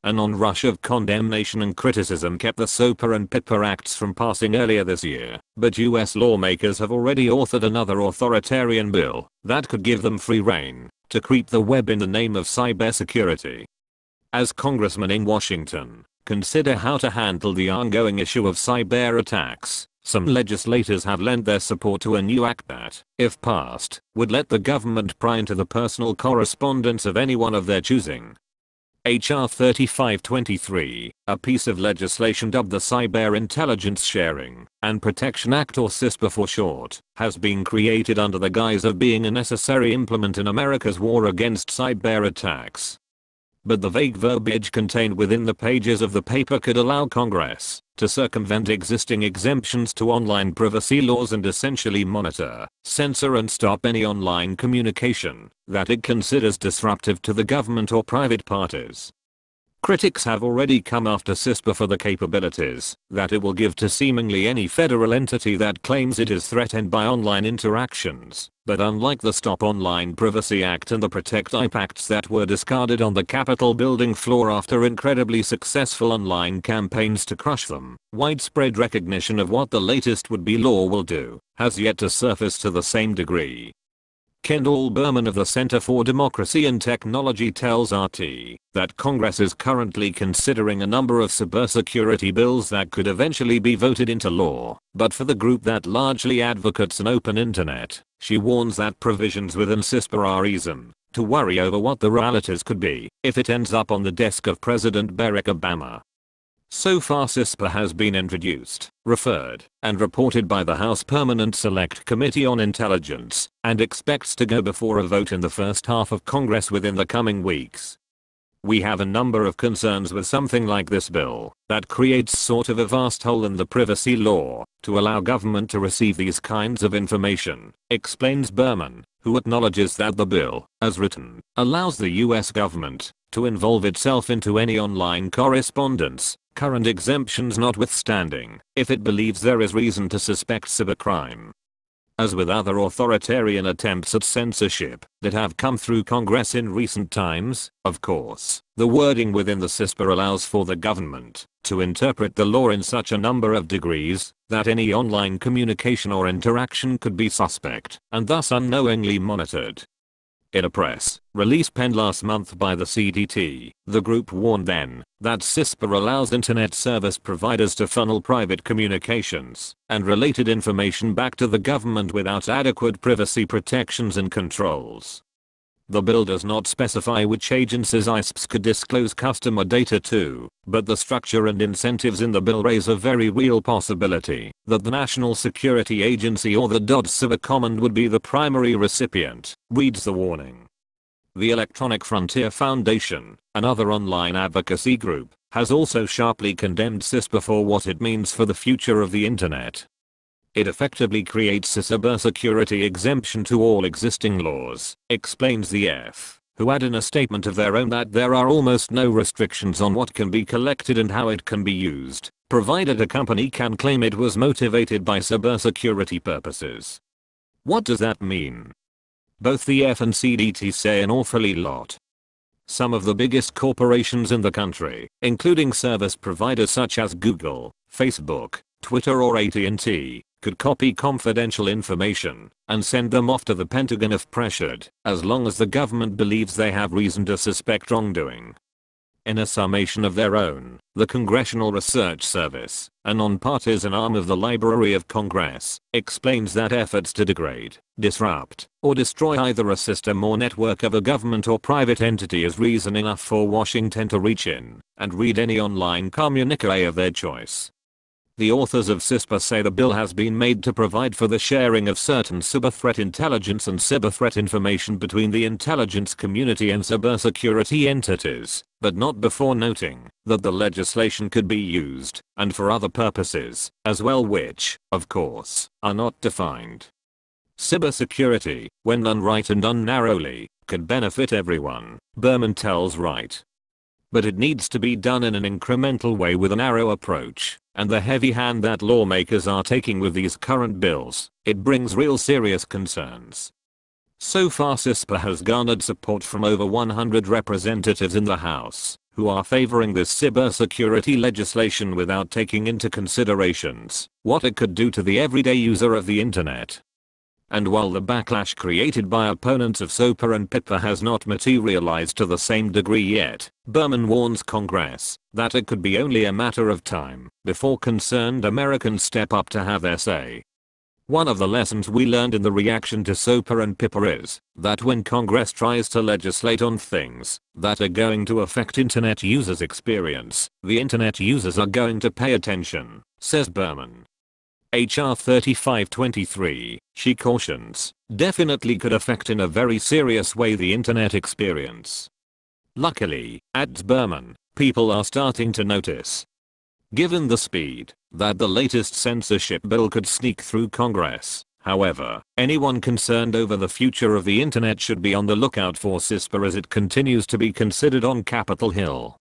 An onrush of condemnation and criticism kept the SOPA and PIPA acts from passing earlier this year, but US lawmakers have already authored another authoritarian bill that could give them free rein to creep the web in the name of cybersecurity. As congressmen in Washington consider how to handle the ongoing issue of cyber attacks, some legislators have lent their support to a new act that, if passed, would let the government pry into the personal correspondence of anyone of their choosing. H.R. 3523, a piece of legislation dubbed the Cyber Intelligence Sharing and Protection Act, or CISPA for short, has been created under the guise of being a necessary implement in America's war against cyber attacks. But the vague verbiage contained within the pages of the paper could allow Congress to circumvent existing exemptions to online privacy laws and essentially monitor, censor and stop any online communication that it considers disruptive to the government or private parties. Critics have already come after CISPA for the capabilities that it will give to seemingly any federal entity that claims it is threatened by online interactions. But unlike the Stop Online Privacy Act and the Protect IP Acts that were discarded on the Capitol building floor after incredibly successful online campaigns to crush them, widespread recognition of what the latest would-be law will do has yet to surface to the same degree. Kendall Berman of the Center for Democracy and Technology tells RT that Congress is currently considering a number of cybersecurity bills that could eventually be voted into law, but for the group that largely advocates an open internet, she warns that provisions within CISPA are reason to worry over what the realities could be if it ends up on the desk of President Barack Obama. So far CISPA has been introduced, referred, and reported by the House Permanent Select Committee on Intelligence, and expects to go before a vote in the first half of Congress within the coming weeks. We have a number of concerns with something like this bill that creates sort of a vast hole in the privacy law to allow government to receive these kinds of information, explains Berman, who acknowledges that the bill, as written, allows the US government to involve itself into any online correspondence, current exemptions notwithstanding, if it believes there is reason to suspect cybercrime. As with other authoritarian attempts at censorship that have come through Congress in recent times, of course, the wording within the CISPA allows for the government to interpret the law in such a number of degrees that any online communication or interaction could be suspect and thus unknowingly monitored. In a press release penned last month by the CDT, the group warned then that CISPA allows internet service providers to funnel private communications and related information back to the government without adequate privacy protections and controls. The bill does not specify which agencies CISPs could disclose customer data to, but the structure and incentives in the bill raise a very real possibility that the National Security Agency or the Cyber Command would be the primary recipient, reads the warning. The Electronic Frontier Foundation, another online advocacy group, has also sharply condemned CISPA for what it means for the future of the internet. It effectively creates a cybersecurity exemption to all existing laws, explains the F, who add in a statement of their own that there are almost no restrictions on what can be collected and how it can be used, provided a company can claim it was motivated by cybersecurity purposes. What does that mean? Both the F and CDT say an awfully lot. Some of the biggest corporations in the country, including service providers such as Google, Facebook, Twitter or AT&T, could copy confidential information and send them off to the Pentagon if pressured, as long as the government believes they have reason to suspect wrongdoing. In a summation of their own, the Congressional Research Service, a nonpartisan arm of the Library of Congress, explains that efforts to degrade, disrupt, or destroy either a system or network of a government or private entity is reason enough for Washington to reach in and read any online communique of their choice. The authors of CISPA say the bill has been made to provide for the sharing of certain cyber-threat intelligence and cyber-threat information between the intelligence community and cybersecurity entities, but not before noting that the legislation could be used, and for other purposes, as well which, of course, are not defined. Cybersecurity, when done right and done narrowly, could benefit everyone, Berman tells Wright. But it needs to be done in an incremental way with a narrow approach, and the heavy hand that lawmakers are taking with these current bills, it brings real serious concerns. So far CISPA has garnered support from over 100 representatives in the House, who are favoring this cybersecurity legislation without taking into considerations what it could do to the everyday user of the internet. And while the backlash created by opponents of SOPA and PIPA has not materialized to the same degree yet, Berman warns Congress that it could be only a matter of time before concerned Americans step up to have their say. One of the lessons we learned in the reaction to SOPA and PIPA is that when Congress tries to legislate on things that are going to affect internet users' experience, the internet users are going to pay attention, says Berman. HR 3523, she cautions, definitely could affect in a very serious way the internet experience. Luckily, adds Berman, people are starting to notice. Given the speed that the latest censorship bill could sneak through Congress, however, anyone concerned over the future of the internet should be on the lookout for CISPA as it continues to be considered on Capitol Hill.